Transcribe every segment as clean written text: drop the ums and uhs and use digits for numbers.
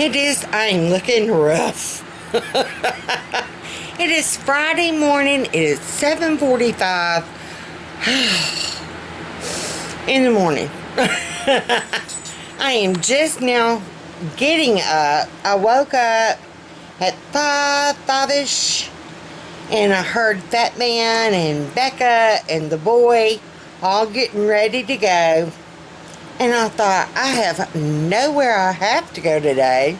It is, I'm looking rough. It is Friday morning. It is 7:45 in the morning. I am just now getting up. I woke up at 5-ish, and I heard Fat Man and Becca and the boy all getting ready to go. And I thought, I have nowhere I have to go today.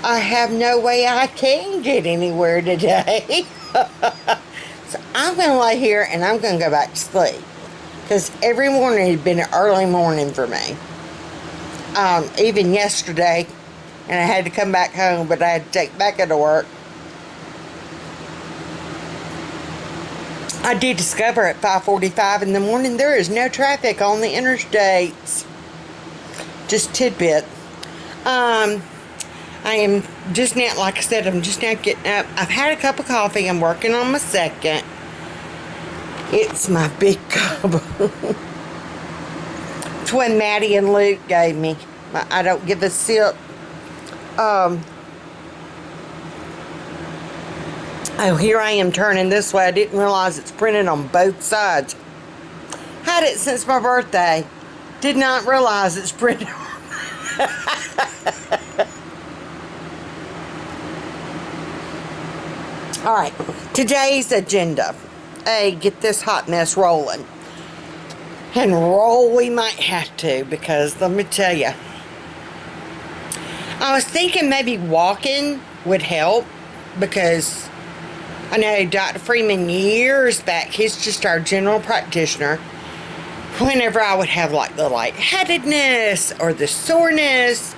I have no way I can get anywhere today. So I'm going to lay here and I'm going to go back to sleep. Because every morning has been an early morning for me. Even yesterday. And I had to come back home, but I had to take Becca to work. I did discover at 5:45 in the morning there is no traffic on the interstates. Just tidbit. I am just now, like I said, I'm just now getting up. I've had a cup of coffee. I'm working on my second. It's my big cup. It's one Maddie and Luke gave me. I don't give a sip. Oh, here I am turning this way. I didn't realize it's printed on both sides. Had it since my birthday. Did not realize it's printed on. Alright, today's agenda. A, get this hot mess rolling. And roll we might have to, because let me tell you. I was thinking maybe walking would help, because I know Dr. Freeman years back, he's just our general practitioner. Whenever I would have like the lightheadedness or the soreness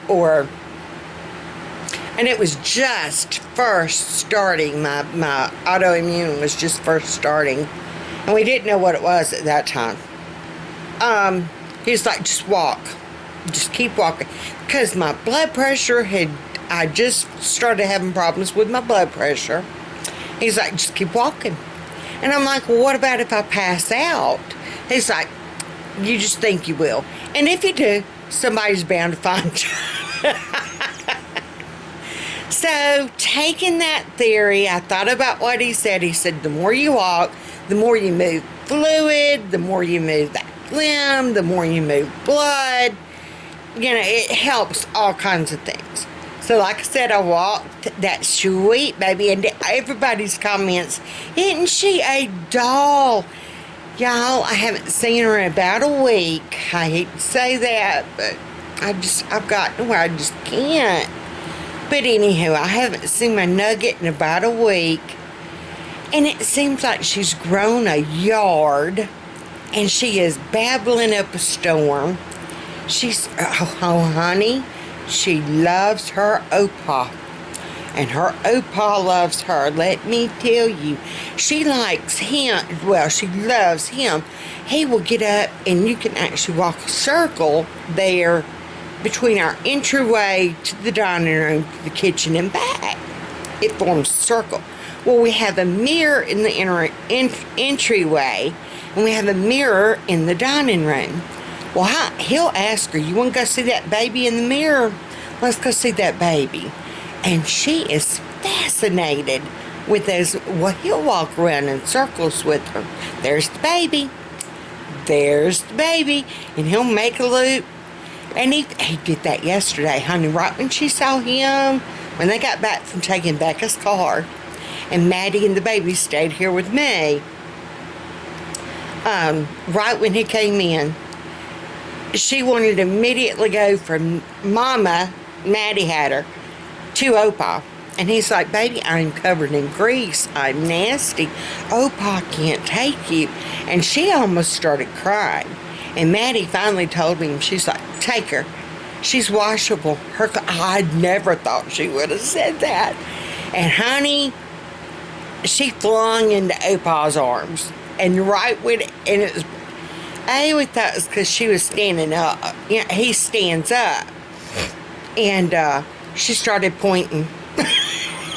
and it was just first starting, my autoimmune was just first starting. And we didn't know what it was at that time. He's like, just walk. Just keep walking. Because my blood pressure I just started having problems with my blood pressure. He's like, just keep walking. And I'm like, well, what about if I pass out? He's like, you just think you will. And if you do, somebody's bound to find you. So, taking that theory, I thought about what he said. He said, the more you walk, the more you move fluid, the more you move that limb, the more you move blood. You know, it helps all kinds of things. So, like I said, I walked that sweet baby, and everybody's comments, isn't she a doll? Y'all, I haven't seen her in about a week. I hate to say that, but I've gotten where I just can't. But anywho, I haven't seen my nugget in about a week. And it seems like she's grown a yard, and she is babbling up a storm. Oh, honey, she loves her opa. And her opa loves her. Let me tell you. She likes him. Well, she loves him. He will get up, and you can actually walk a circle there between our entryway to the dining room, to the kitchen, and back. It forms a circle. Well, we have a mirror in the entryway, and we have a mirror in the dining room. Well, he'll ask her, you want to go see that baby in the mirror? Let's go see that baby. And she is fascinated with those. Well, he'll walk around in circles with her. There's the baby. There's the baby. And he'll make a loop. And he did that yesterday, honey, right when she saw him, when they got back from taking Becca's car. And Maddie and the baby stayed here with me. Right when he came in, she wanted to immediately go from Mama, Maddie had her, to Opa. And he's like, baby, I'm covered in grease. I'm nasty. Opa can't take you. And she almost started crying. And Maddie finally told me, she's like, take her. She's washable. I never thought she would have said that. And honey, she flung into Opa's arms. And right when, and it was, we thought it was because she was standing up. You know, he stands up. And she started pointing.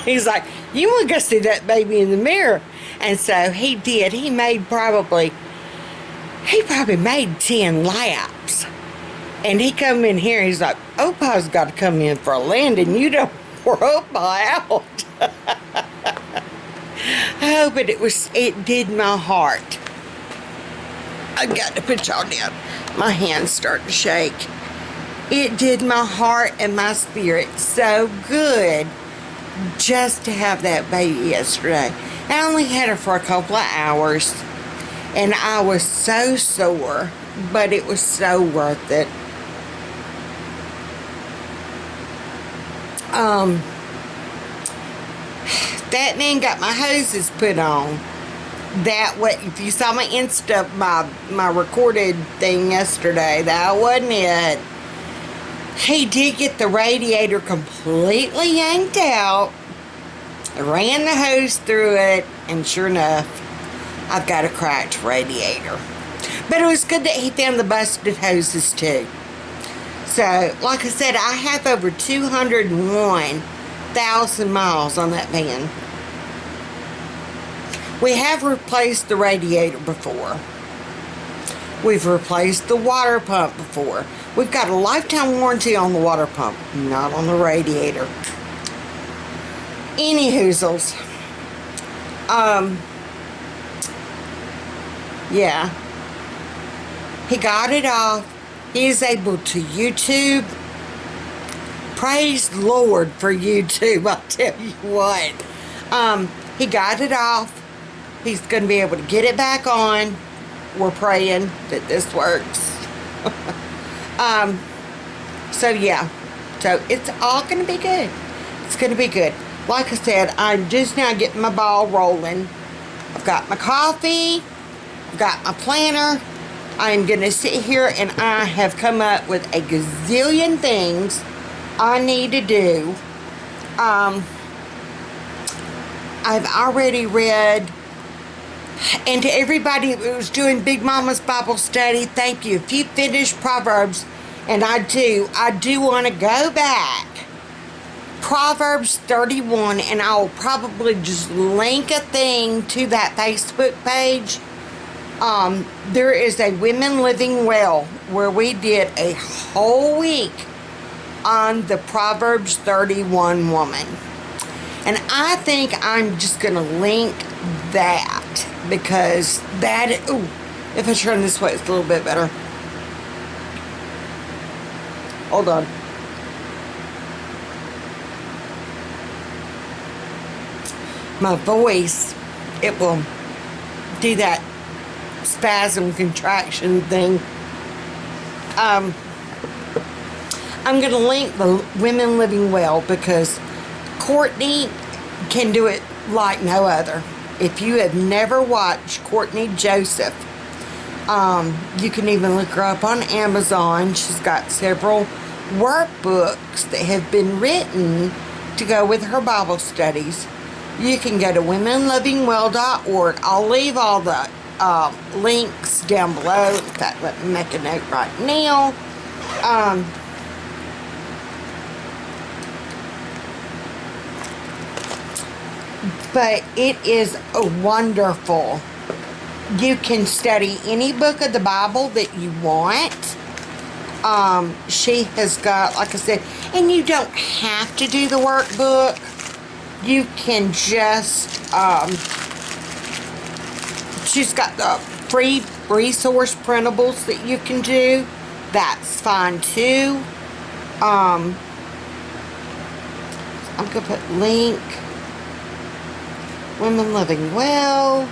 He's like, you want to go see that baby in the mirror? And so he did. He probably made 10 laps. And he come in here, he's like, Opa's got to come in for a landing. You don't pour Opa out. Oh, but it did my heart. I got to put y'all down. My hands start to shake. It did my heart and my spirit so good just to have that baby yesterday. I only had her for a couple of hours, and I was so sore, but it was so worth it. That man got my hoses put on. That what if you saw my my recorded thing yesterday, that wasn't it. He did get the radiator completely yanked out. I ran the hose through it, and sure enough, I've got a cracked radiator. But it was good that he found the busted hoses too. So, like I said, I have over 201,000 miles on that van. We have replaced the radiator before. We've replaced the water pump before. We've got a lifetime warranty on the water pump, not on the radiator. Any hoozles. Yeah. He got it off. He is able to YouTube. Praise the Lord for YouTube, I'll tell you what. He got it off. He's going to be able to get it back on. We're praying that this works. So yeah. So it's all going to be good. It's going to be good. Like I said, I'm just now getting my ball rolling. I've got my coffee. I've got my planner. I'm going to sit here and I have come up with a gazillion things I need to do. I've already read, and to everybody that was doing Big Mama's Bible study, thank you. If you finished Proverbs, and I do want to go back. Proverbs 31, and I'll probably just link a thing to that Facebook page. There is a Women Living Well where we did a whole week on the Proverbs 31 woman. And I think I'm just going to link that because that, ooh, if I turn this way, it's a little bit better. Hold on. My voice, it will do that spasm contraction thing. I'm going to link the Women Living Well because Courtney can do it like no other. If you have never watched Courtney Joseph, you can even look her up on Amazon. She's got several workbooks that have been written to go with her Bible studies. You can go to womenlivingwell.org. I'll leave all the links down below. In fact, let me make a note right now. But it is wonderful. You can study any book of the Bible that you want. She has got, like I said, and you don't have to do the workbook. You can just, she's got the free resource printables that you can do. That's fine too. I'm going to put link. Women Living Well.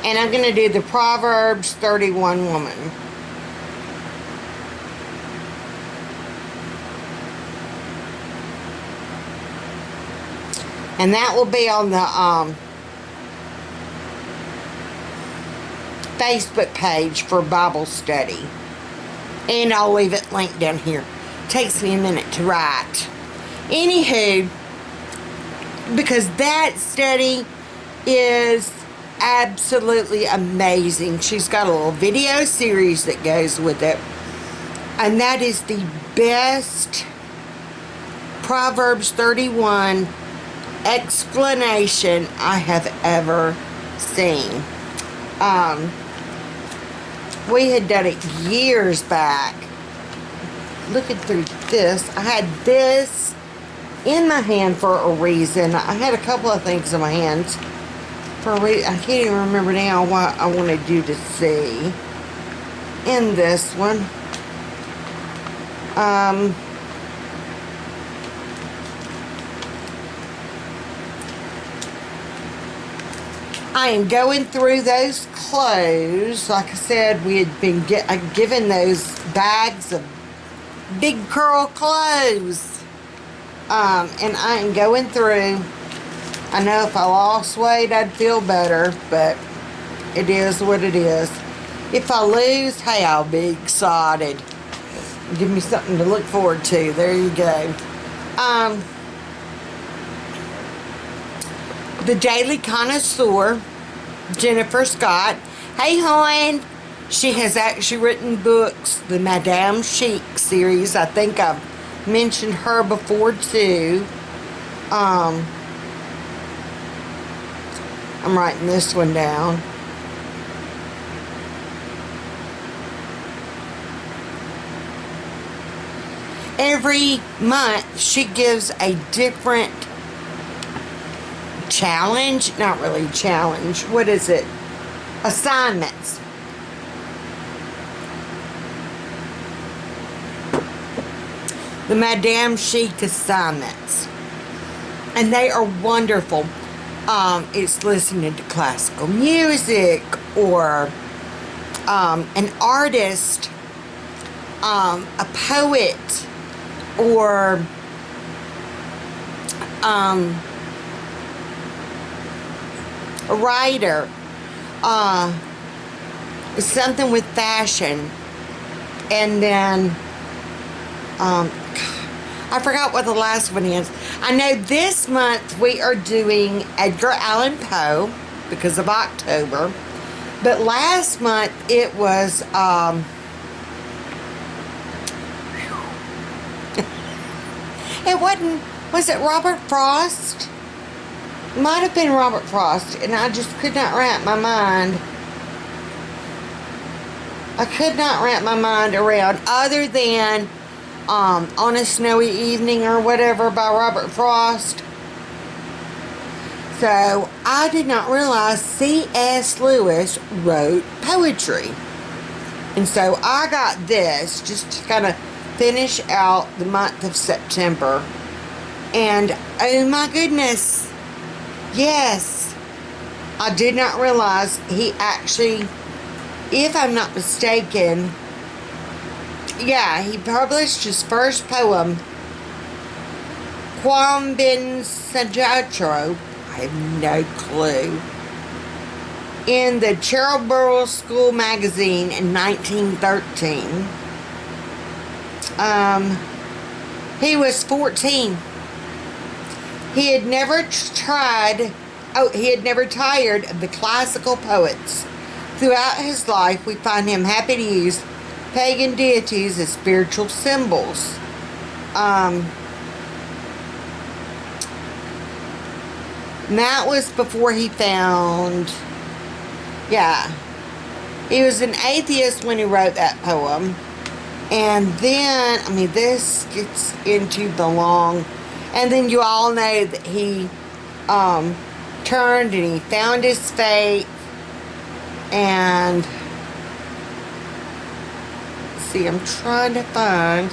And I'm going to do the Proverbs 31 woman. And that will be on the Facebook page for Bible study. And I'll leave it linked down here. Takes me a minute to write. Anywho, because that study is absolutely amazing. She's got a little video series that goes with it. And that is the best Proverbs 31 explanation I have ever seen. We had done it years back. Looking through this, I had this in my hand for a reason. I had a couple of things in my hands for a reason. I can't even remember now what I wanted you to see in this one. I am going through those clothes. Like I said, we had been given those bags of big curl clothes. And I am going through. I know if I lost weight, I'd feel better, but it is what it is. If I lose, hey, I'll be excited. Give me something to look forward to. There you go. The Daily Connoisseur, Jennifer Scott. Hey, hon. She has actually written books, the Madame Chic series. I think I've mentioned her before, too. I'm writing this one down. Every month, she gives a different challenge. Not really challenge. What is it? Assignments. The Madame Chic assignments. And they are wonderful. It's listening to classical music, or an artist, a poet, or a writer, something with fashion, and then I forgot what the last one is. I know this month we are doing Edgar Allan Poe because of October, but last month it was it wasn't, was it Robert Frost? Might have been Robert Frost, and I just could not wrap my mind. I could not wrap my mind around, other than On a Snowy Evening or whatever by Robert Frost. So I did not realize C.S. Lewis wrote poetry. And so I got this just to kind of finish out the month of September. And oh my goodness, yes, I did not realize he actually, if I'm not mistaken, yeah, he published his first poem, Quam Ben Sajatro, I have no clue, in the Cherylborough School magazine in 1913. He was 14. He had never tired of the classical poets. Throughout his life, we find him happy to use pagan deities as spiritual symbols. And that was before he found, yeah, he was an atheist when he wrote that poem. And then, I mean, this gets into the long, and then you all know that he turned and he found his faith. And let's see, I'm trying to find.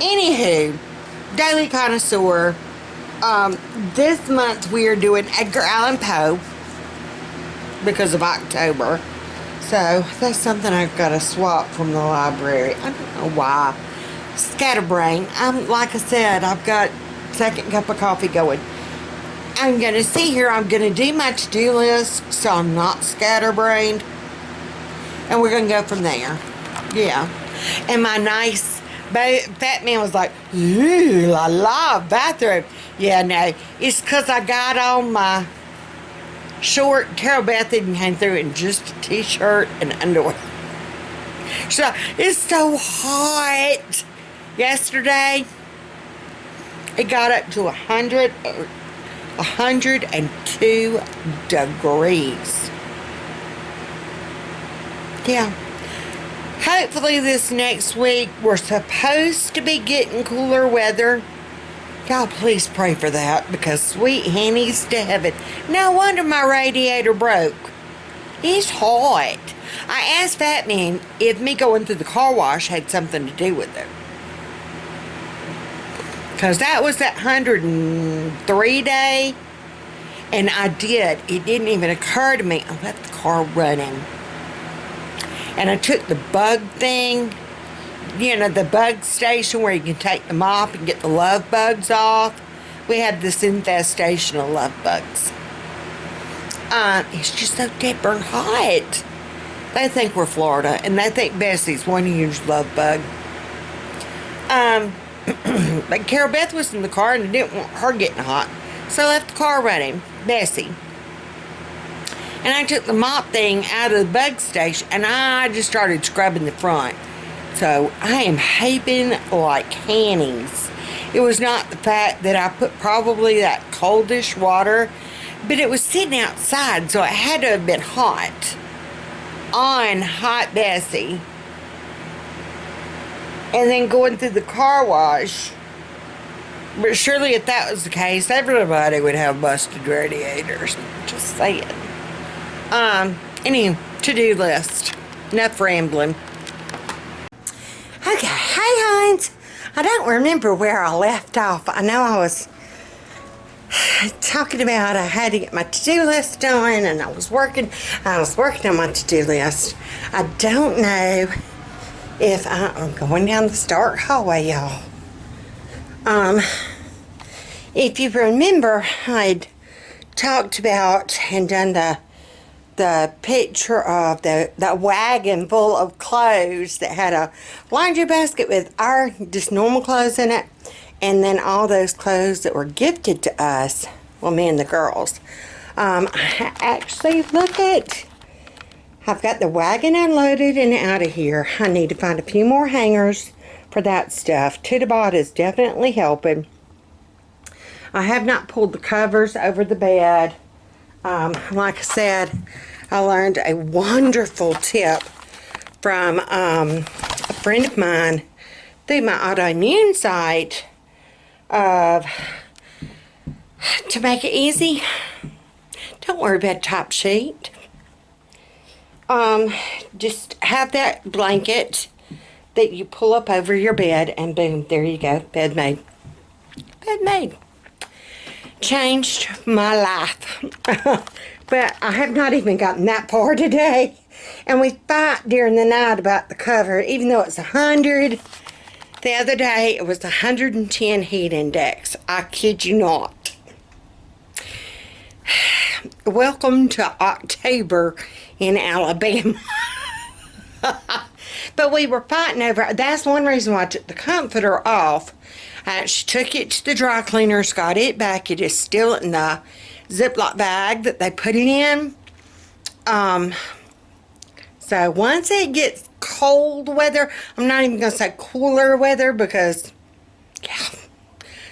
Anywho, Daily Connoisseur. This month we are doing Edgar Allan Poe because of October. So that's something I've got to swap from the library. I don't know why. Scatterbrain. Like I said, I've got second cup of coffee going. I'm going to see here. I'm going to do my to-do list so I'm not scatterbrained. And we're going to go from there. Yeah. And my nice fat man was like, ooh, la la, bathroom. Yeah, no. It's because I got on my short. Carol Beth even came through in just a t-shirt and underwear. So it's so hot. Yesterday, it got up to 102 degrees. Yeah. Hopefully this next week we're supposed to be getting cooler weather. Y'all please pray for that, because sweet Henny's to heaven. No wonder my radiator broke. It's hot. I asked Fat Man if me going through the car wash had something to do with it. Because that was that 103 day. And I did. It didn't even occur to me. I left the car running. And I took the bug thing. You know, the bug station where you can take the mop and get the love bugs off. We had this infestation of love bugs. It's just so dead burn hot. They think we're Florida, and they think Bessie's one huge love bug. But Carol Beth was in the car, and I didn't want her getting hot, so I left the car running. Bessie. And I took the mop thing out of the bug station, and I just started scrubbing the front. So I am heaping like Hannies. It was not the fact that I put probably that coldish water, but it was sitting outside, so it had to have been hot on Hot Bessie. And then going through the car wash. But surely if that was the case, everybody would have busted radiators. Just saying. Any to-do list. Enough rambling. Okay, hey Hines. I don't remember where I left off. I know I was talking about I had to get my to-do list done, and I was working on my to-do list. I don't know if I'm going down the Stark hallway, y'all. If you remember, I'd talked about and done the picture of the wagon full of clothes that had a laundry basket with our just normal clothes in it, and then all those clothes that were gifted to us, well, me and the girls. Actually, I've got the wagon unloaded and out of here. I need to find a few more hangers for that stuff. Tittabot is definitely helping. I have not pulled the covers over the bed. Like I said, I learned a wonderful tip from a friend of mine through my autoimmune site of to make it easy. Don't worry about top sheet. Just have that blanket that you pull up over your bed, and boom, there you go, bed made. Bed made. Changed my life. But I have not even gotten that far today, and we fight during the night about the cover, even though it's 100. The other day it was 110 heat index. I kid you not. Welcome to October in Alabama. But we were fighting over, that's one reason why I took the comforter off. I actually took it to the dry cleaners, got it back. It is still in the Ziploc bag that they put it in. So once it gets cold weather, I'm not even going to say cooler weather, because, yeah,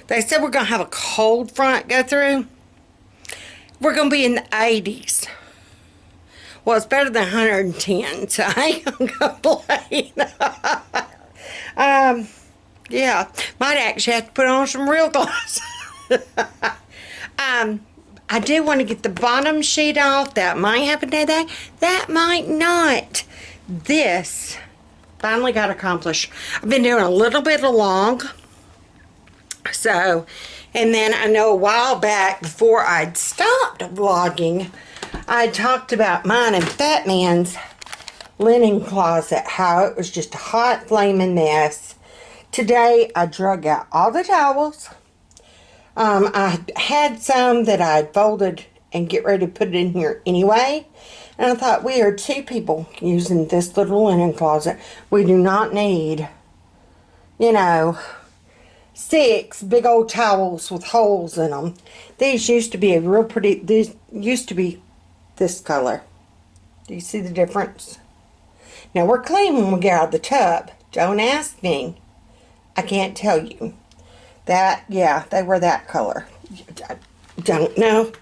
they said we're going to have a cold front go through. We're going to be in the 80s. Well, it's better than 110, so I ain't going to complain. Yeah, might actually have to put on some real gloves. I do want to get the bottom sheet off. That might happen today. That might not. This finally got accomplished. I've been doing a little bit of log. So, and then I know a while back, before I'd stopped vlogging, I talked about mine and Fat Man's linen closet, how it was just a hot flaming mess. Today I drug out all the towels. I had some that I'd folded and get ready to put it in here anyway. And I thought, we are two people using this little linen closet. We do not need, you know, 6 big old towels with holes in them. These used to be a real pretty, these used to be this color. Do you see the difference? Now we're clean when we get out of the tub. Don't ask me. I can't tell you. That, yeah, they were that color. I don't know.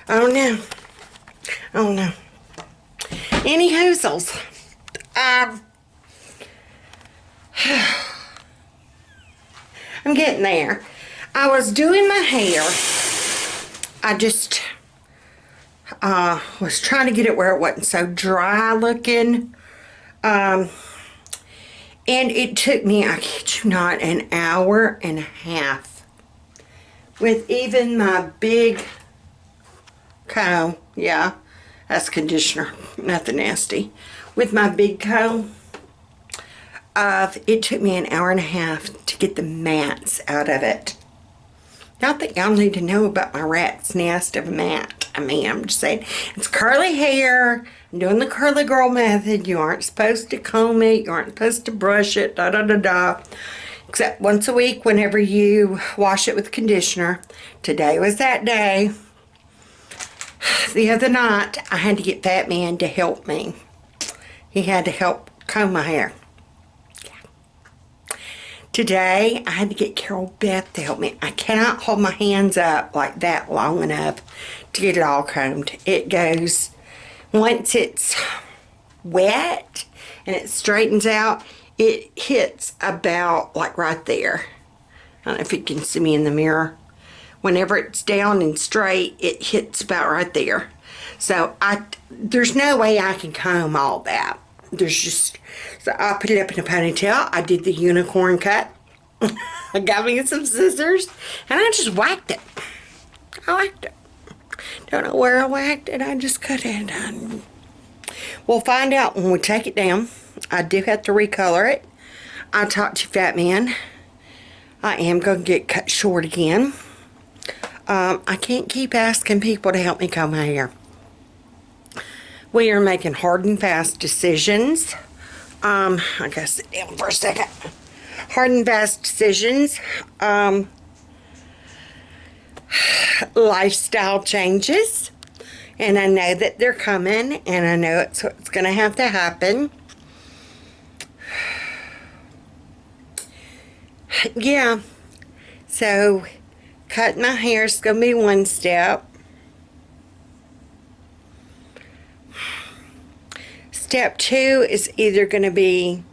Oh no. Oh no. Any hoozles. I'm getting there. I was doing my hair. I just was trying to get it where it wasn't so dry looking. And it took me, I kid you not, an hour and a half. With even my big comb. Yeah, that's conditioner. Nothing nasty. With my big comb. It took me an hour and a half to get the mats out of it. Not that y'all need to know about my rat's nest of a mat. I mean, I'm just saying, it's curly hair. I'm doing the curly girl method. You aren't supposed to comb it. You aren't supposed to brush it. Da da da da. Except once a week whenever you wash it with conditioner. Today was that day. The other night, I had to get Fat Man to help me. He had to help comb my hair. Today, I had to get Beth to help me. I cannot hold my hands up like that long enough to get it all combed. It goes, once it's wet and it straightens out, it hits about like right there. I don't know if you can see me in the mirror. Whenever it's down and straight, it hits about right there. So there's no way I can comb all that. There's just, so I put it up in a ponytail. I did the unicorn cut. I got me some scissors and I just whacked it. I whacked it. Don't know where I whacked it. I just cut it. We'll find out when we take it down. I do have to recolor it. I talked to Fat Man. I am going to get cut short again. I can't keep asking people to help me comb my hair. We are making hard and fast decisions. I gotta sit down for a second. Hard and fast decisions. Lifestyle changes. And I know that they're coming. And I know it's what's gonna have to happen. Yeah. So, cutting my hair is gonna be one step. Step 2 is either going to be,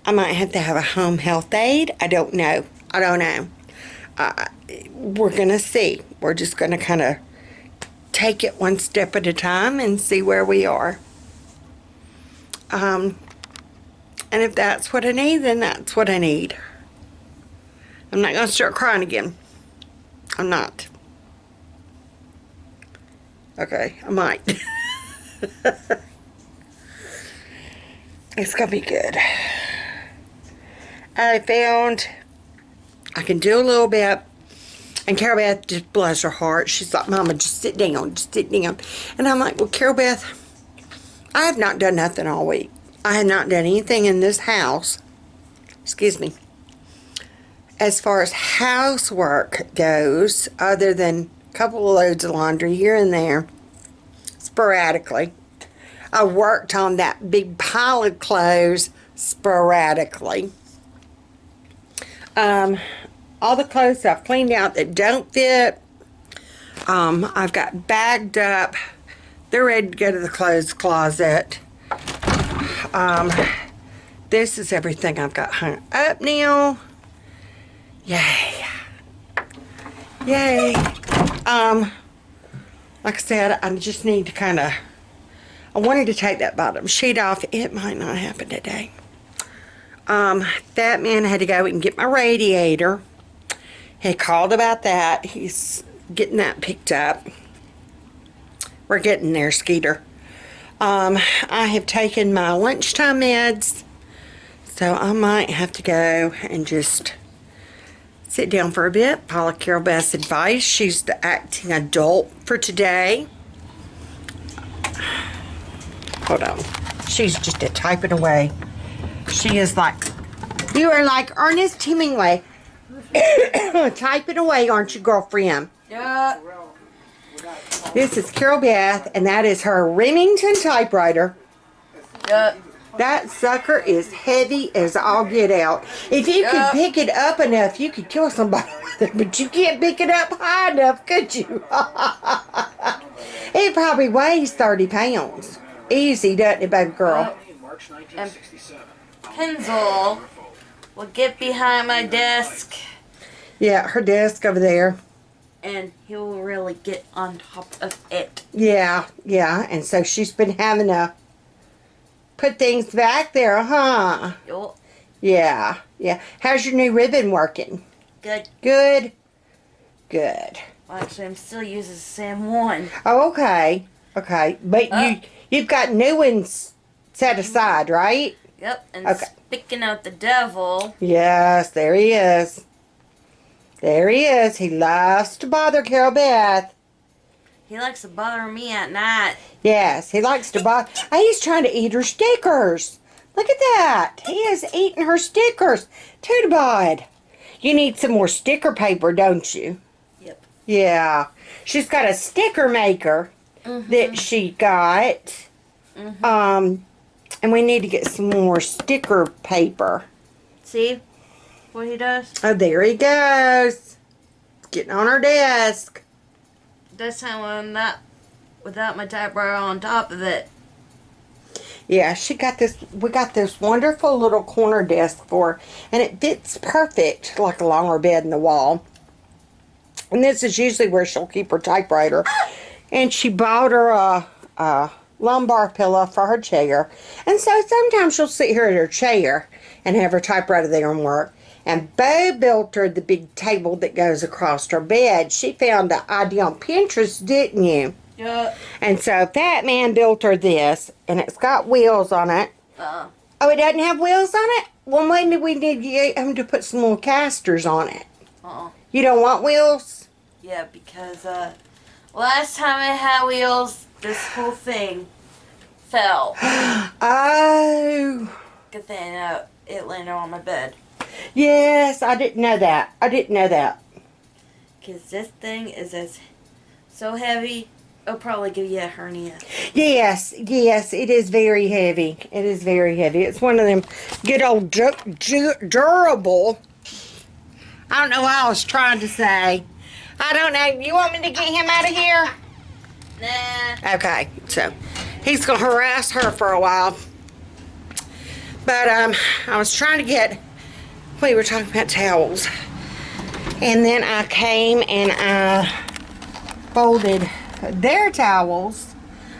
I might have to have a home health aide. I don't know. I don't know. We're going to see. We're just going to kind of take it one step at a time and see where we are. And if that's what I need, then that's what I need. I'm not going to start crying again. I'm not. Okay, I might. It's gonna be good. I found I can do a little bit, and Carol Beth just bless her heart. She's like, Mama, just sit down, just sit down. And I'm like, well, Carol Beth, I have not done nothing all week. I have not done anything in this house. Excuse me. As far as housework goes, other than a couple of loads of laundry here and there, sporadically. I worked on that big pile of clothes sporadically. All the clothes I've cleaned out that don't fit, I've got bagged up. They're ready to go to the clothes closet. This is everything I've got hung up now. Yay. Yay. Like I said, I just need to kind of, I wanted to take that bottom sheet off. It might not happen today. That man had to go and get my radiator. He called about that. He's getting that picked up. We're getting there, Skeeter. I have taken my lunchtime meds, so I might have to go and just sit down for a bit, follow Carol Beth's advice. She's the acting adult for today. Hold on. She's just typing away. She is like, you are like Ernest Hemingway. Typing away, aren't you, girlfriend? Yeah. This is Carol Beth, and that is her Remington typewriter. Yep. That sucker is heavy as all get out. If you could pick it up enough, you could kill somebody with it, but you can't pick it up high enough, could you? It probably weighs 30 pounds. Easy, doesn't it, baby girl? And Pencil will get behind my desk. Yeah, her desk over there. And he will really get on top of it. Yeah, and so she's been having to put things back there, huh? Yup. Yeah. How's your new ribbon working? Good. Good. Well, actually, I'm still using the same one. Oh, okay. But you've got new ones set aside, right? Yep, and speaking of the devil. Yes, there he is. He loves to bother Carol Beth. He likes to bother me at night. Yes, he likes to bother. He's trying to eat her stickers. Look at that. He is eating her stickers. Tootbod. You need some more sticker paper, don't you? Yep. Yeah. She's got a sticker maker that she got. And we need to get some more sticker paper. See what he does? Oh, there he goes. Getting on her desk. This time I'm not without my typewriter on top of it. Yeah, we got this wonderful little corner desk for her, and it fits perfect, like along her bed in the wall. And this is usually where she'll keep her typewriter. And she bought her a lumbar pillow for her chair. And so sometimes she'll sit here at her chair and have her typewriter there and work. And Bo built her the big table that goes across her bed. She found the idea on Pinterest, didn't you? Yeah. And so Fat Man built her this, and it's got wheels on it. Oh, it doesn't have wheels on it? Well, when do we need to get him to put some little casters on it? You don't want wheels? Yeah, because last time I had wheels, this whole thing fell. Oh. Good thing it landed on my bed. Yes, I didn't know that. Because this thing is so heavy, it'll probably give you a hernia. Yes, it is very heavy. It's one of them good old durable. I don't know what I was trying to say. I don't know. You want me to get him out of here? Nah. Okay, so he's going to harass her for a while. But I was trying to get... We were talking about towels. And then I came and I folded their towels.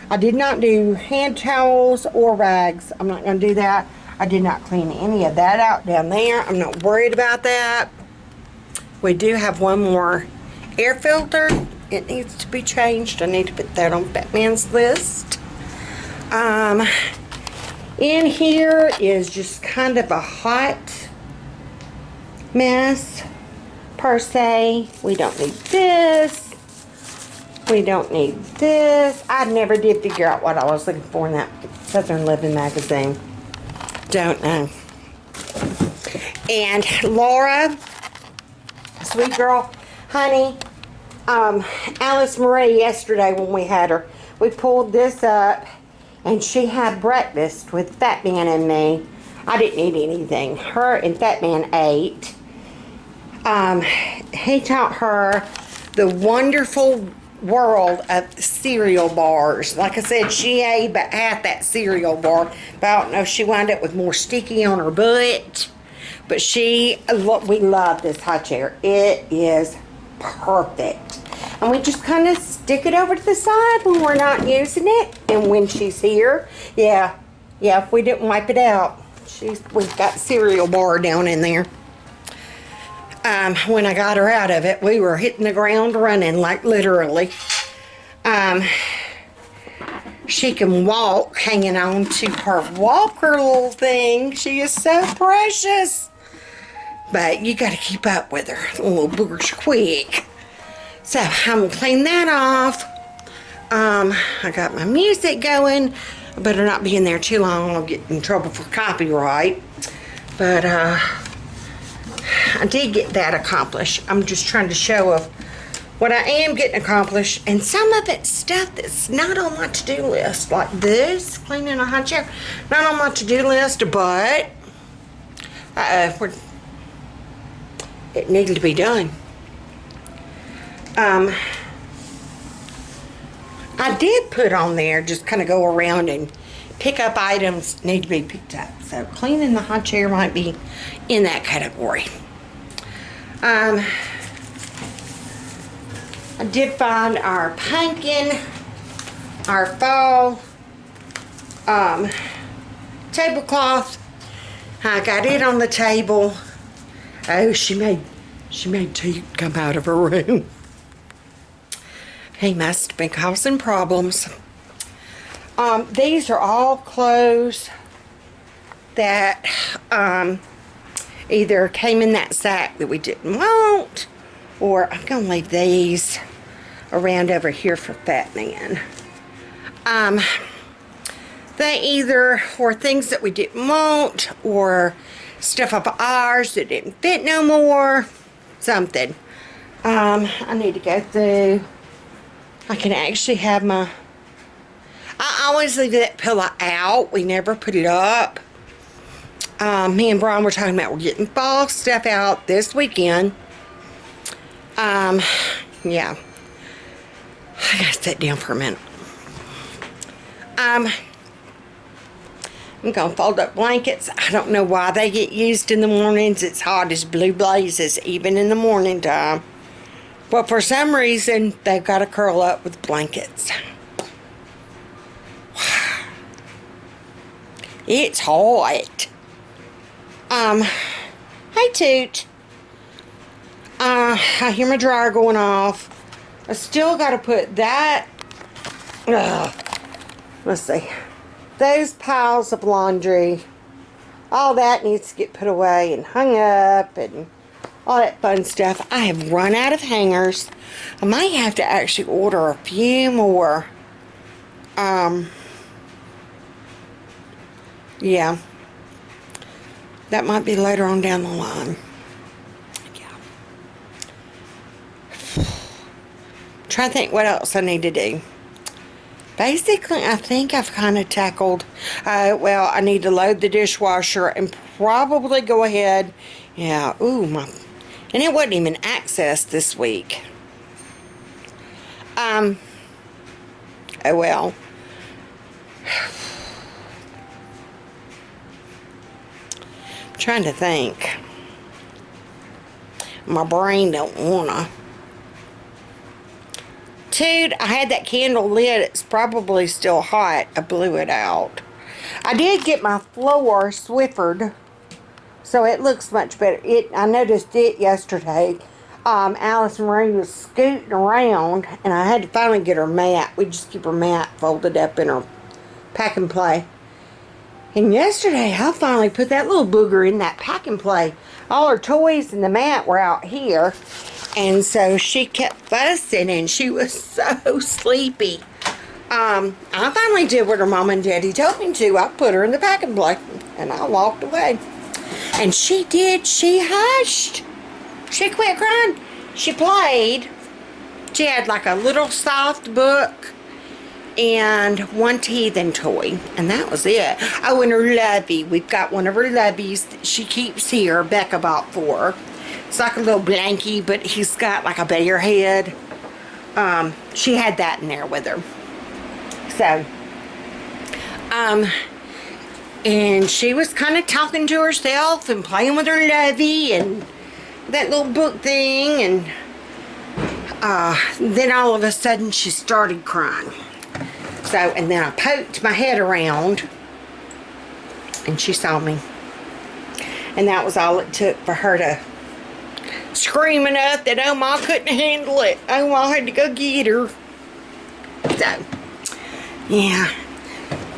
I did not do hand towels or rags. I'm not going to do that. I did not clean any of that out down there. I'm not worried about that. We do have one more air filter. It needs to be changed. I need to put that on Batman's list. In here is just kind of a hot mess per se. We don't need this. We don't need this. I never did figure out what I was looking for in that Southern Living magazine. Don't know. And Laura, sweet girl, honey, Alice Marie, yesterday when we had her, we pulled this up and she had breakfast with Fat Man and me. I didn't eat anything. Her and Fat Man ate. He taught her the wonderful world of cereal bars. Like I said, she ate about half that cereal bar, but I don't know if she wound up with more sticky on her butt. But we love this high chair. It is perfect. And we just kind of stick it over to the side when we're not using it. And when she's here, yeah, if we didn't wipe it out, we've got cereal bar down in there. When I got her out of it, we were hitting the ground running, like literally. She can walk hanging on to her walker little thing. She is so precious. But you got to keep up with her. The little boogers quick. So I'm going to clean that off. I got my music going. I better not be in there too long. I'll get in trouble for copyright. But I did get that accomplished. I'm just trying to show what I am getting accomplished, and some of it's stuff that's not on my to-do list, like this, cleaning a high chair, not on my to-do list, but it needed to be done. I did put on there, just kind of go around and pick up items need to be picked up. So cleaning the high chair might be in that category. I did find our pumpkin, our fall tablecloth. I got it on the table. Oh, she made Toot come out of her room. He must have been causing problems. These are all clothes that either came in that sack that we didn't want, or I'm going to leave these around over here for Fat Man. They either were things that we didn't want, or stuff of ours that didn't fit no more, something. I need to go through. I can actually have my, I always leave that pillow out. We never put it up. Me and Brian were talking about we're getting fall stuff out this weekend. Yeah. I gotta sit down for a minute. I'm gonna fold up blankets. I don't know why they get used in the mornings. It's hot as blue blazes, even in the morning time. But for some reason, they've got to curl up with blankets. It's hot. Hey Toot. I hear my dryer going off. I still got to put that. Let's see. Those piles of laundry. All that needs to get put away and hung up and all that fun stuff. I have run out of hangers. I might have to actually order a few more. Yeah. That might be later on down the line. Yeah. Trying to think what else I need to do. Basically, I think I've kind of tackled, well, I need to load the dishwasher and probably go ahead. Yeah, ooh, and it wasn't even accessed this week. Oh well. I'm trying to think. My brain don't wanna. Dude, I had that candle lit. It's probably still hot. I blew it out. I did get my floor Swiffered, so it looks much better. I noticed it yesterday. Alice Marie was scooting around, and I had to finally get her mat. We just keep her mat folded up in her pack and play. And yesterday, I finally put that little booger in that pack and play. All her toys and the mat were out here. And so she kept fussing, and she was so sleepy. I finally did what her mom and daddy told me to. I put her in the pack and play, and I walked away. And she did. She hushed. She quit crying. She played. She had like a little soft book and one teething toy, and that was it. Oh, and her lovey. We've got one of her loveys that she keeps here. Becca bought for her. It's like a little blankie, but he's got like a bear head. She had that in there with her. So, and she was kind of talking to herself and playing with her lovey and that little book thing, and then all of a sudden she started crying. So, and then I poked my head around and she saw me. And that was all it took for her to scream enough that Oma couldn't handle it. Oma had to go get her. So, yeah.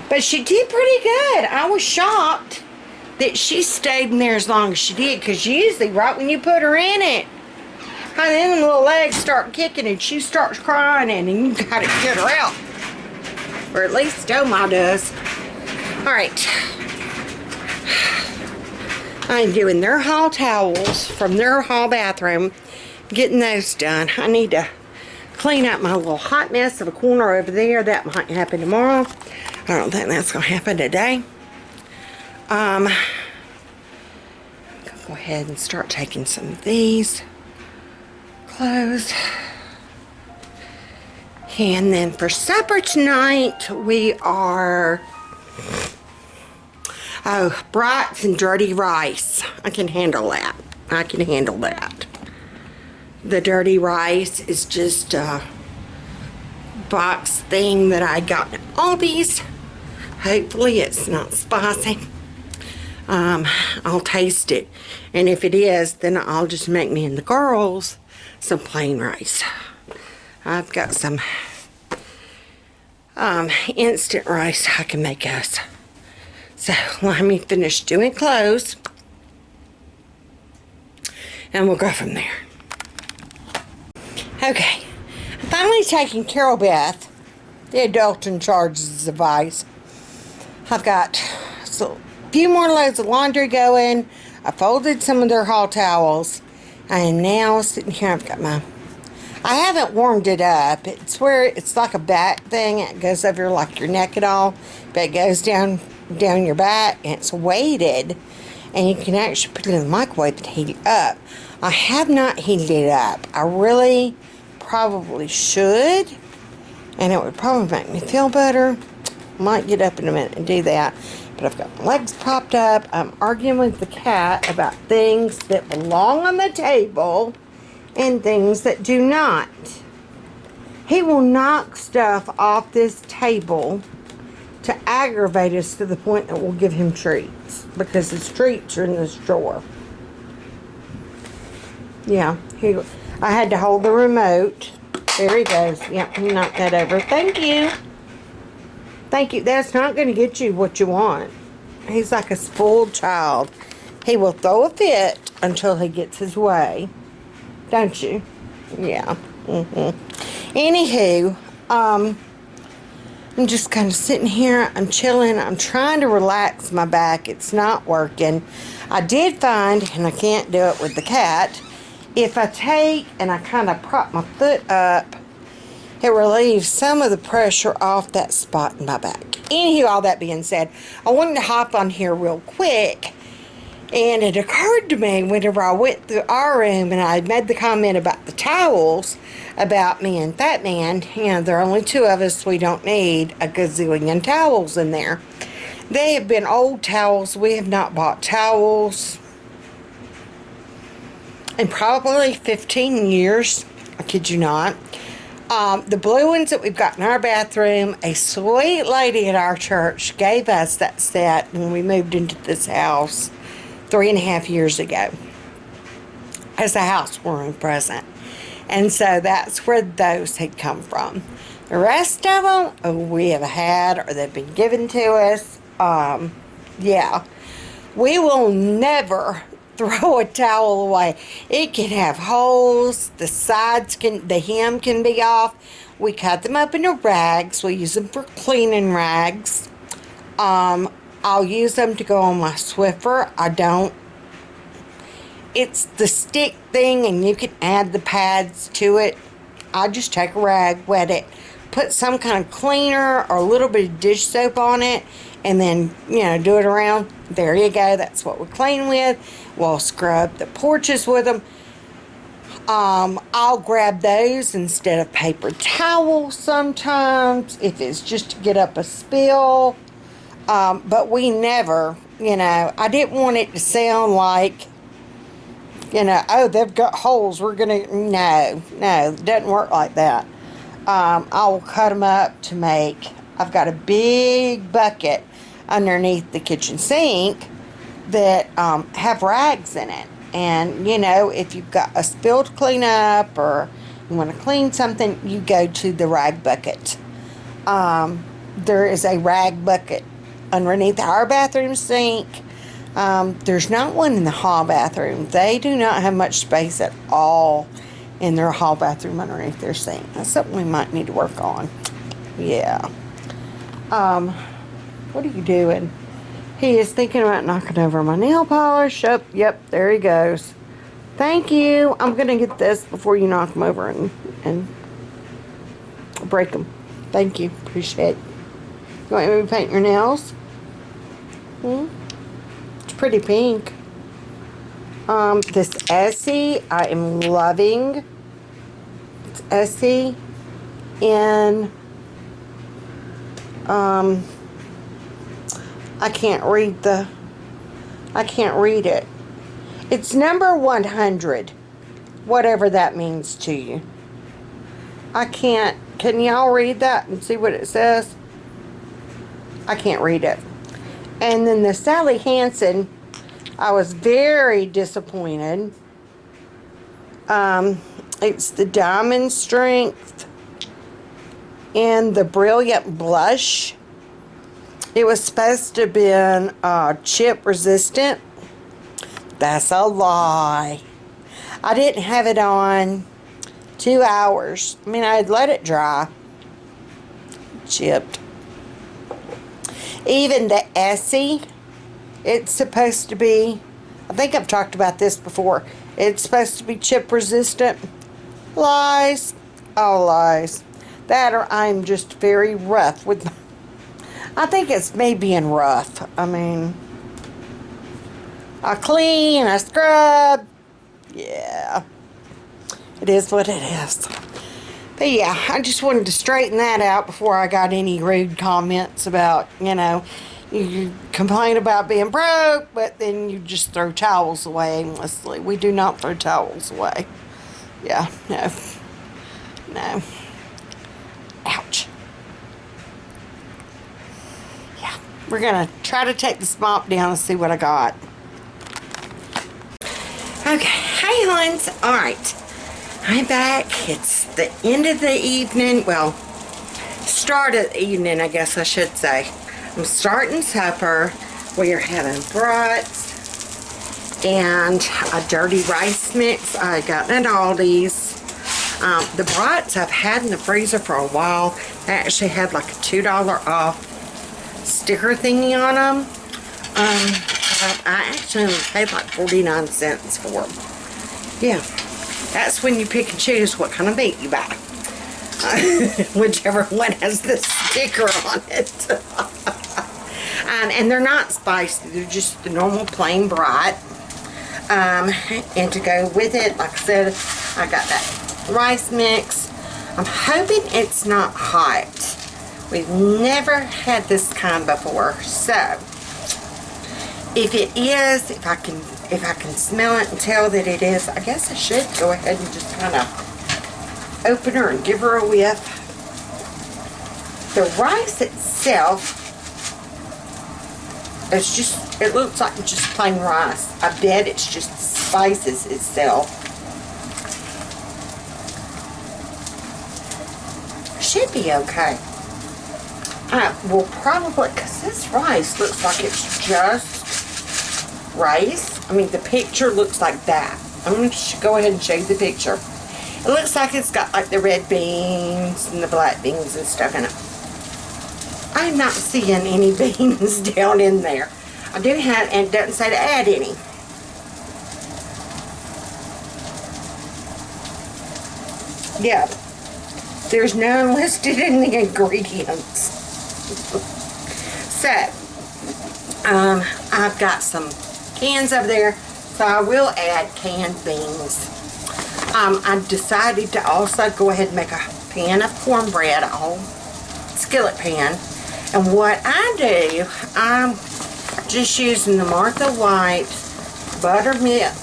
But she did pretty good. I was shocked that she stayed in there as long as she did, because usually right when you put her in it, and then the little legs start kicking and she starts crying, and then you gotta get her out. Or at least Oma does. Alright. I'm doing their hall towels from their hall bathroom, getting those done. I need to clean up my little hot mess of a corner over there. That might happen tomorrow. I don't think that's going to happen today. Go ahead and start taking some of these clothes. And then for supper tonight, we are, brats and dirty rice. I can handle that. I can handle that. The dirty rice is just a box thing that I got at Aldi's. Hopefully it's not spicy. I'll taste it. And if it is, then I'll just make me and the girls some plain rice. I've got some instant rice I can make us. So let me finish doing clothes and we'll go from there. Okay, I'm finally taking care of Beth, the adult in charge's advice. I've got a few more loads of laundry going. I folded some of their hall towels. I am now sitting here. I've got I haven't warmed it up. It's where it's like a back thing. It goes over like your neck and all, but it goes down your back and it's weighted, and you can actually put it in the microwave and heat it up. I have not heated it up. I really probably should, and it would probably make me feel better. Might get up in a minute and do that, but I've got my legs propped up. I'm arguing with the cat about things that belong on the table and things that do not. He will knock stuff off this table to aggravate us to the point that we'll give him treats, because his treats are in this drawer. Yeah, I had to hold the remote. There he goes. Yep, he knocked that over. Thank you. Thank you. That's not going to get you what you want. He's like a spoiled child. He will throw a fit until he gets his way. Don't you? Yeah. Anywho, I'm just kind of sitting here. I'm chilling. I'm trying to relax my back. It's not working. I did find, and I can't do it with the cat, if I take and I kind of prop my foot up, it relieves some of the pressure off that spot in my back. Anywho, all that being said, I wanted to hop on here real quick. And it occurred to me whenever I went through our room and I made the comment about the towels, about me and Fat Man. You know, there are only two of us. We don't need a gazillion towels in there. They have been old towels. We have not bought towels in probably 15 years. I kid you not. The blue ones that we've got in our bathroom, a sweet lady at our church gave us that set when we moved into this house 3.5 years ago as a housewarming present. And so that's where those had come from. The rest of them we have had, or they've been given to us. Yeah, we will never throw a towel away. It can have holes, the hem can be off. We cut them up into rags. We use them for cleaning rags. I'll use them to go on my Swiffer. It's the stick thing, and you can add the pads to it. I just take a rag, wet it, put some kind of cleaner or a little bit of dish soap on it, and then, you know, do it around. There you go. That's what we clean with. We'll scrub the porches with them. I'll grab those instead of paper towels sometimes if it's just to get up a spill. But we never, you know, I didn't want it to sound like, you know, oh, they've got holes, we're gonna, no, it doesn't work like that. I will cut them up to make, I've got a big bucket underneath the kitchen sink that have rags in it. And, you know, if you've got a spill to clean up or you want to clean something, you go to the rag bucket. There is a rag bucket underneath our bathroom sink. There's not one in the hall bathroom. They do not have much space at all in their hall bathroom underneath their sink. That's something we might need to work on. Yeah. What are you doing? He is thinking about knocking over my nail polish. Oh, yep, there he goes. Thank you. I'm going to get this before you knock him over and break them. Thank you. Appreciate it. You want me to paint your nails? It's pretty pink. This Essie, I am loving. It's Essie in, I can't read it. It's number 100, whatever that means to you. Can y'all read that and see what it says? I can't read it. And then the Sally Hansen, I was very disappointed. It's the Diamond Strength and the Brilliant Blush. It was supposed to have been chip resistant. That's a lie. I didn't have it on 2 hours. I mean, I'd let it dry. Chipped. Even the Essie, it's supposed to be, I think I've talked about this before, it's supposed to be chip resistant. Lies. All lies. That or I'm just very rough with my, I think it's me being rough. I mean, I clean, I scrub. Yeah. It is what it is. But yeah, I just wanted to straighten that out before I got any rude comments about, you know, you complain about being broke, but then you just throw towels away aimlessly. We do not throw towels away. Yeah, no. No. Ouch. Yeah, we're going to try to take this mop down and see what I got. Okay, hey huns. All right. I'm back. It's the end of the evening. Well, start of the evening, I guess I should say. I'm starting supper. We are having brats and a dirty rice mix I got at Aldi's. The brats I've had in the freezer for a while. They actually had like a $2 off sticker thingy on them. I actually only paid like 49 cents for them. Yeah. That's when you pick and choose what kind of meat you buy. Whichever one has the sticker on it. And they're not spicy. They're just the normal plain brat. And to go with it, like I said, I got that rice mix. I'm hoping it's not hot. We've never had this kind before. So, if it is, if I can smell it and tell that it is, I guess I should go ahead and just kind of open her and give her a whiff. The rice itself, it's just, it looks like just plain rice. I bet it's just spices itself. Should be okay. I will probably, because this rice looks like it's just rice. I mean, the picture looks like that. I'm going to go ahead and show you the picture. It looks like it's got like the red beans and the black beans and stuff in it. I'm not seeing any beans down in there. I do have, and it doesn't say to add any. Yeah. There's none listed in the ingredients. So, I've got some cans over there, so I will add canned beans. I decided to also go ahead and make a pan of cornbread, a whole skillet pan. And what I do, I'm just using the Martha White buttermilk.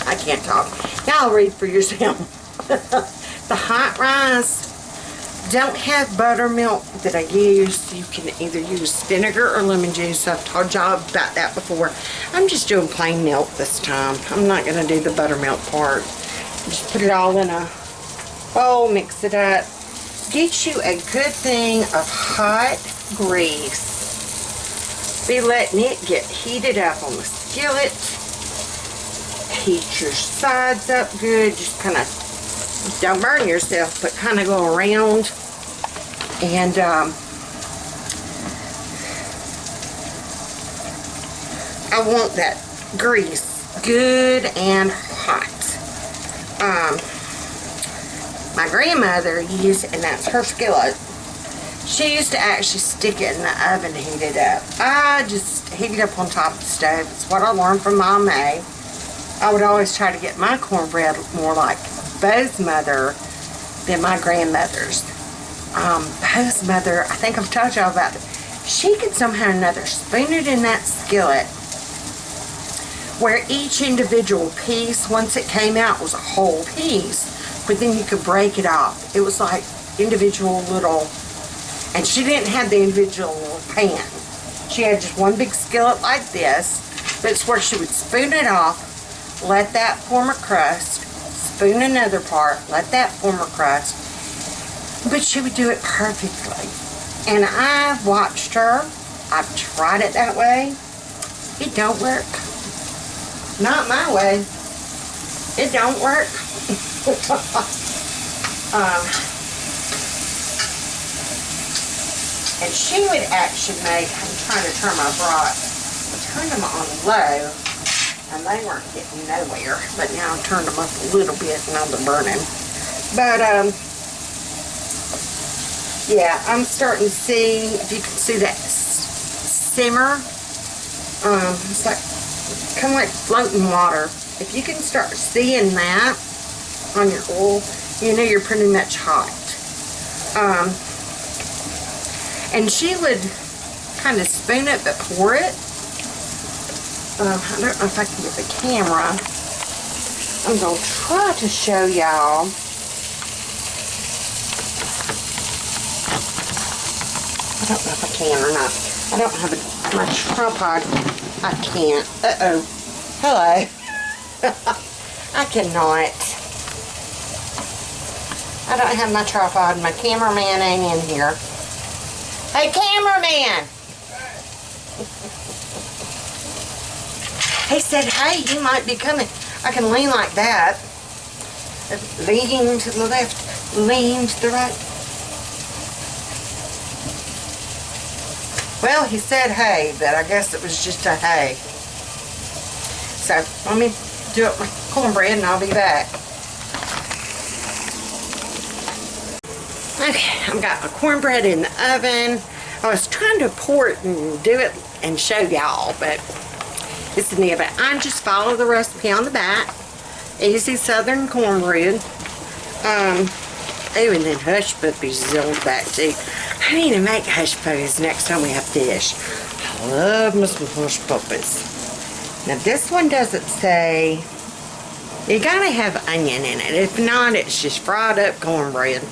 I can't talk. Y'all read for yourself. The hot rice. Don't have buttermilk that I use. You can either use vinegar or lemon juice. I've told y'all about that before. I'm just doing plain milk this time. I'm not going to do the buttermilk part. Just put it all in a bowl, mix it up. Get you a good thing of hot grease. Be letting it get heated up on the skillet. Heat your sides up good. Just kind of, don't burn yourself, but kind of go around. And I want that grease good and hot. my grandmother used, and that's her skillet, she used to actually stick it in the oven and heat it up. I just heat it up on top of the stove. It's what I learned from Mom May. I would always try to get my cornbread more like Bo's mother than my grandmother's. Bo's mother, I think I've told y'all about it. She could somehow or another spoon it in that skillet where each individual piece, once it came out, was a whole piece, but then you could break it off. It was like individual little, and she didn't have the individual little pan. She had just one big skillet like this, but it's where she would spoon it off, let that form a crust, spoon another part, let that form a crust, but she would do it perfectly. And I've watched her, I've tried it that way, it don't work. Not my way. It don't work. And she would actually make, I'm trying to turn my brats, I turned them on low, and they weren't getting nowhere, but now I turned them up a little bit, and now they're burning. But, yeah, I'm starting to see, if you can see that simmer, it's like, kind of like floating water. If you can start seeing that on your oil, you know you're pretty much hot. And she would kind of spoon it but pour it. I don't know if I can get the camera. I'm going to try to show y'all. I don't know if I can or not. I don't have my tripod. I can't. Uh-oh. Hello. I cannot. I don't have my tripod. My cameraman ain't in here. Hey, cameraman! He said, hey, you might be coming. I can lean like that. Lean to the left. Lean to the right. Well, he said hey, but I guess it was just a hey. So, let me do up my cornbread and I'll be back. Okay, I've got my cornbread in the oven. I was trying to pour it and do it and show y'all, but it's in the oven. I just follow the recipe on the back. Easy Southern cornbread. Oh, and then hush puppies is on the back too. I need to make hush puppies next time we have fish. I love me some hush puppies. Now this one doesn't say, you gotta have onion in it. If not, it's just fried up cornbread.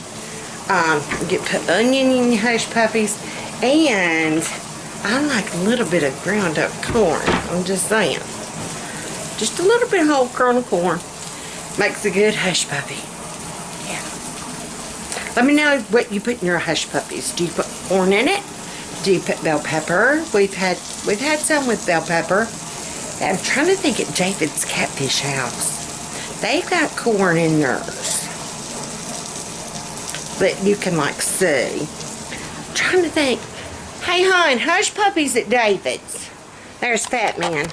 You put onion in your hush puppies, and I like a little bit of ground up corn. I'm just saying. Just a little bit of whole kernel corn makes a good hush puppy. Yeah. Let me know what you put in your hush puppies. Do you put corn in it? Do you put bell pepper? We've had some with bell pepper. I'm trying to think at David's Catfish House. They've got corn in theirs that you can like see. I'm trying to think. Hey hon, hush puppies at David's. There's Fat Man.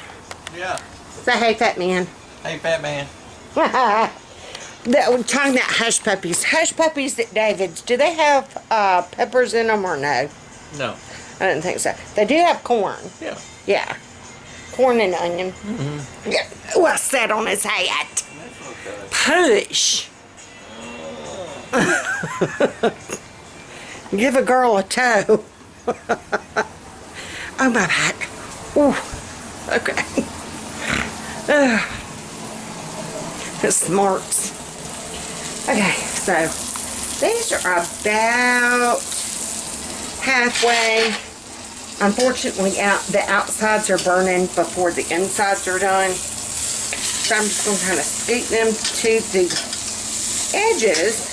Yeah. Say hey, Fat Man. Hey, Fat Man. We're talking about hush puppies. Hush puppies at David's. Do they have peppers in them or no? No. I didn't think so. They do have corn. Yeah. Yeah. Corn and onion. Mm-hmm. Yeah. Oh, I sat on his hat. Push. Give a girl a toe. Oh, my back. Ooh. Okay. It smarts. Okay, so these are about halfway. Unfortunately, the outsides are burning before the insides are done. So I'm just going to kind of scoot them to the edges.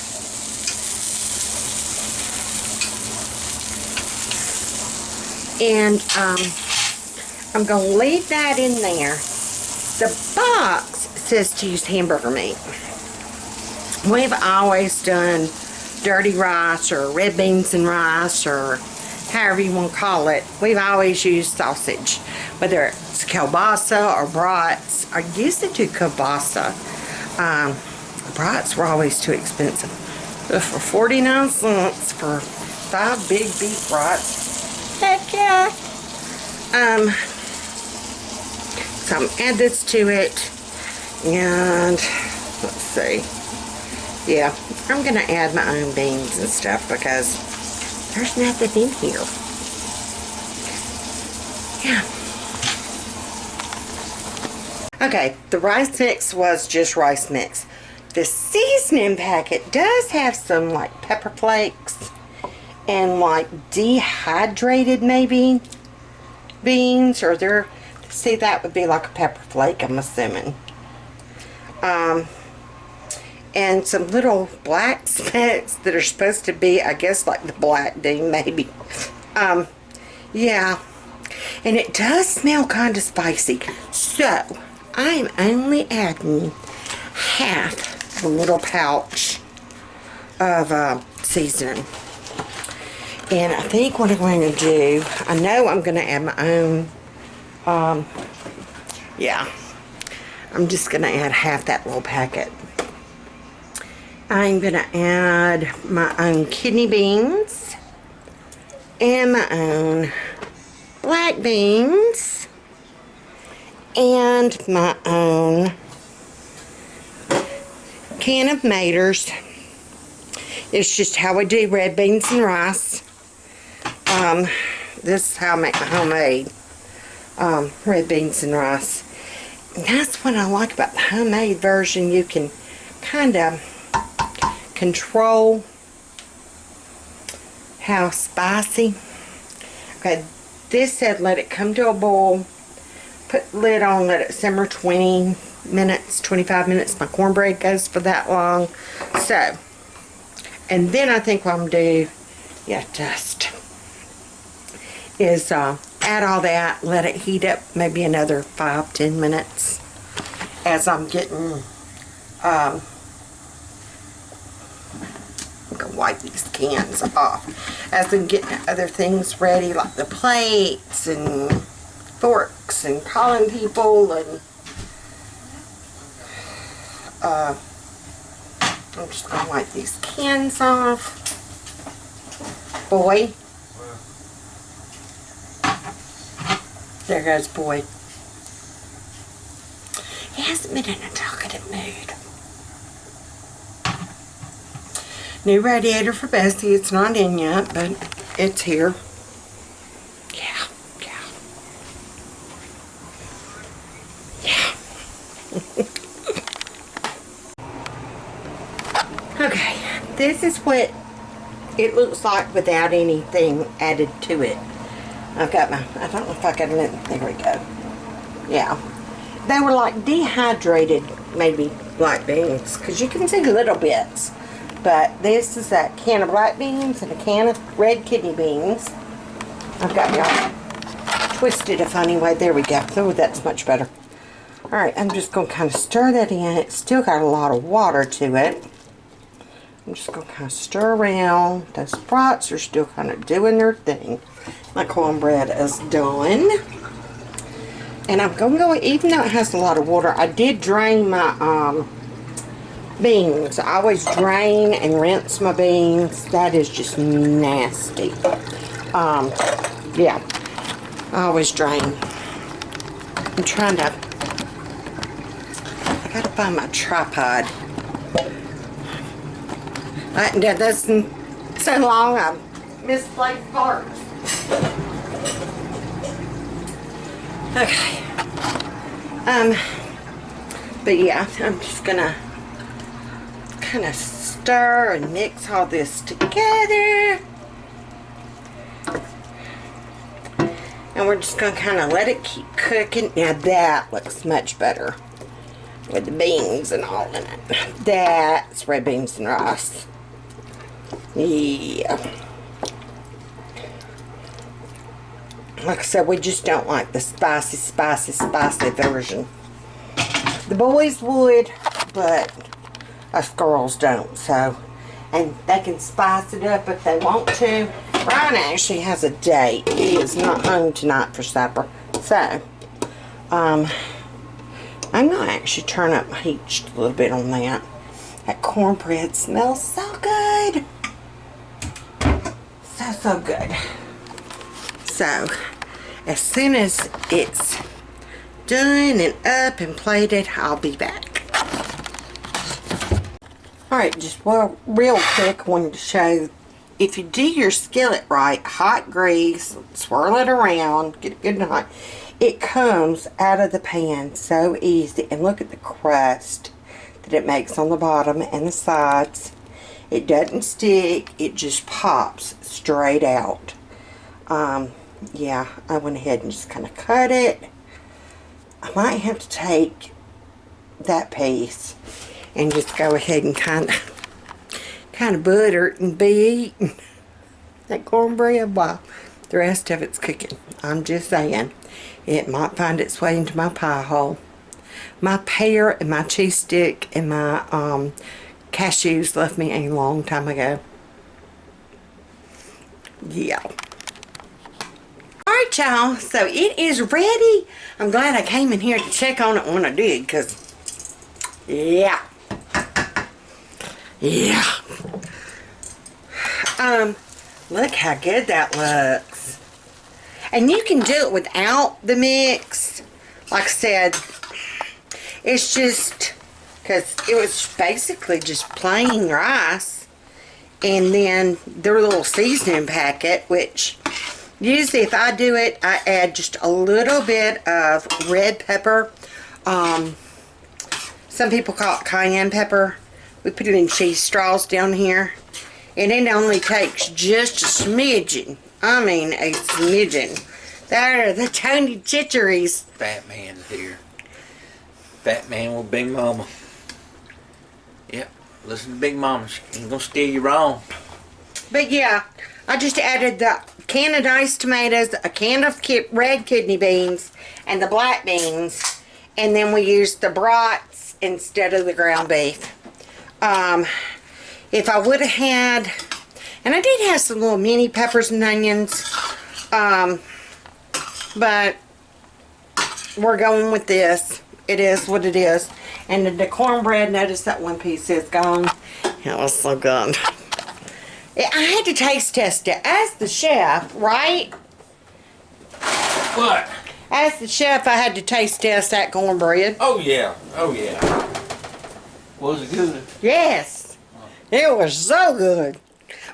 And I'm going to leave that in there. The box says to use hamburger meat. We've always done dirty rice or red beans and rice or however you want to call it. We've always used sausage, whether it's kielbasa or brats. I used to do kielbasa. Brats were always too expensive. for 49 cents for 5 big beef rots. Heck yeah. So I'm gonna add this to it, and let's see. Yeah, I'm gonna add my own beans and stuff because there's nothing in here. Yeah. Okay, the rice mix was just rice mix. The seasoning packet does have some like pepper flakes and like dehydrated maybe beans, or they're, see, that would be like a pepper flake, I'm assuming. And some little black specks that are supposed to be, I guess, like the black bean maybe. Yeah, and it does smell kind of spicy, so I'm only adding half the little pouch of seasoning. And I think what I'm going to do, I know I'm going to add my own, yeah, I'm just going to add half that little packet. I'm going to add my own kidney beans and my own black beans and my own can of maters. It's just how I do red beans and rice. This is how I make my homemade red beans and rice. And that's what I like about the homemade version. You can kind of control how spicy. Okay, this said let it come to a boil, put the lid on, let it simmer 20 minutes, 25 minutes. My cornbread goes for that long. So, and then I think what I'm going to do, yeah, just is add all that, let it heat up maybe another 5-10 minutes as I'm getting, I'm going to wipe these cans off, as I'm getting other things ready, like the plates and forks and calling people, and I'm just going to wipe these cans off. Boy. There goes boy. He hasn't been in a talkative mood. New radiator for Bessie. It's not in yet, but it's here. Yeah, yeah. Yeah. Okay, this is what it looks like without anything added to it. I've got my, I don't know if I got it, there we go. Yeah. They were like dehydrated, maybe, black beans, because you can see little bits. But this is a can of black beans and a can of red kidney beans. I've got y'all twisted a funny way. There we go. Oh, that's much better. Alright, I'm just going to kind of stir that in. It's still got a lot of water to it. I'm just going to kind of stir around. Those brats are still kind of doing their thing. My cornbread is done. And I'm going to go, even though it has a lot of water, I did drain my beans. I always drain and rinse my beans. That is just nasty. Yeah. I always drain. I'm trying to, I gotta find my tripod. I haven't done this in so long, I've misplaced parts. Okay. But yeah, I'm just gonna kind of stir and mix all this together. And we're just gonna kind of let it keep cooking. Now that looks much better with the beans and all in it. That's red beans and rice. Yeah. Like I said, we just don't like the spicy version. The boys would, but us girls don't, so. And they can spice it up if they want to. Ryan actually has a date. He is not home tonight for supper. So, I'm going to actually turn up my heat just a little bit on that. That cornbread smells so good. good. So good. So, as soon as it's done and up and plated, I'll be back. Alright, just real quick, I wanted to show, if you do your skillet right, hot grease, swirl it around, get it good and hot, it comes out of the pan so easy. And look at the crust that it makes on the bottom and the sides. It doesn't stick, it just pops straight out. Yeah, I went ahead and just kind of cut it. I might have to take that piece and just go ahead and kind of butter it and be eating that cornbread while the rest of it's cooking. I'm just saying, it might find its way into my pie hole. My pear and my cheese stick and my cashews left me a long time ago. Yeah. Alright, y'all, so it is ready. I'm glad I came in here to check on it when I did, because yeah. Look how good that looks. And you can do it without the mix. Like I said, it's just because it was basically just plain rice and then their little seasoning packet, which usually if I do it, I add just a little bit of red pepper. Some people call it cayenne pepper. We put it in cheese straws down here. And it only takes just a smidgen. I mean a smidgen. There are the tiny chitcheries. Fat man's here. Fat man with Big Mama. Yep, listen to Big Mama. She ain't gonna steer you wrong. But yeah, I just added the can of diced tomatoes, a can of red kidney beans, and the black beans. And then we used the brats instead of the ground beef. If I would have had, and I did have some little mini peppers and onions, but we're going with this. It is what it is. And the cornbread, notice that one piece is gone. It was so good. I had to taste test it. As the chef, right? What? As the chef, I had to taste test that cornbread. Oh yeah, oh yeah. Was it good? Yes. It was so good.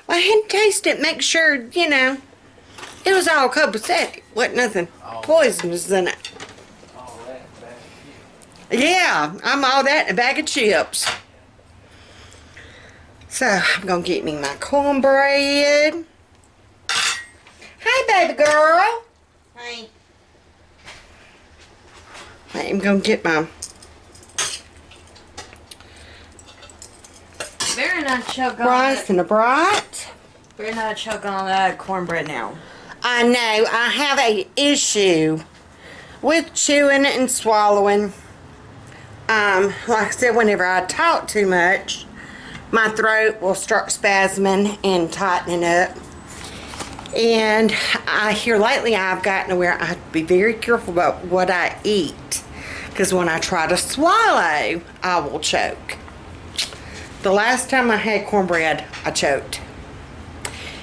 Well, I had to taste it, make sure, you know, it was all copacetic. Wasn't nothing poisonous in it. All that bag of chips. Yeah, I'm all that in a bag of chips. So, I'm going to get me my cornbread. Hi, baby girl. Hi. I'm going to get my... Better not choke on rice and a brat. Better not choke on that cornbread now. I know, I have a issue with chewing and swallowing. Like I said, whenever I talk too much, my throat will start spasming and tightening up. And here lately I've gotten to where I have to be very careful about what I eat. Because when I try to swallow, I will choke. The last time I had cornbread, I choked.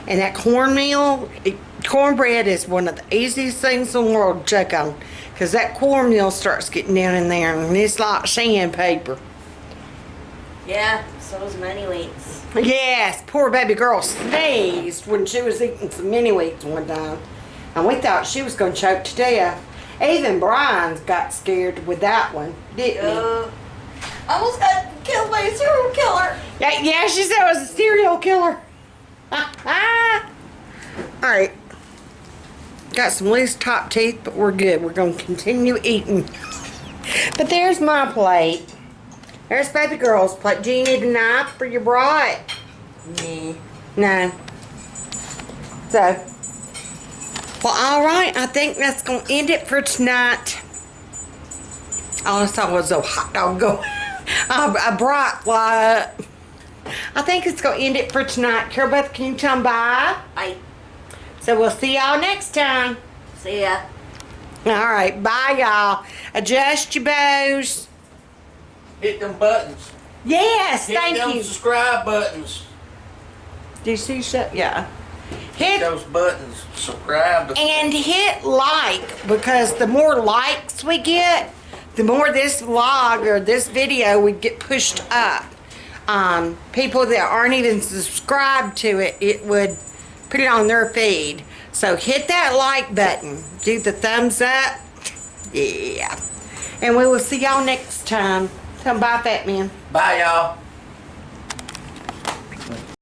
And that cornbread is one of the easiest things in the world to choke on. Because that cornmeal starts getting down in there and it's like sandpaper. Yeah, so does many wheats. Yes, poor baby girl sneezed when she was eating some mini wheats one time. And we thought she was going to choke to death. Even Brian got scared with that one, didn't he? Almost got killed by a serial killer. Yeah, she said it was a serial killer. Alright. Got some loose top teeth, but we're good. We're going to continue eating. But there's my plate. There's baby girl's plate. Do you need a knife for your brat? Nah. No. So. Well, alright. I think that's going to end it for tonight. All I saw was a hot dog go. I brought what? I think it's going to end it for tonight. Carol Beth, can you tell them bye? Bye. So we'll see y'all next time. See ya. Alright, bye y'all. Adjust your bows. Hit them buttons. Yes, Hit thank them you. subscribe buttons. Do you see shut? Yeah. Hit Hit those buttons. Subscribe. and hit like, because the more likes we get, the more this vlog or this video would get pushed up. People that aren't even subscribed to it, it would put it on their feed. So hit that like button. Do the thumbs up. Yeah. And we will see y'all next time. Come bye, Fat Man. Bye, y'all.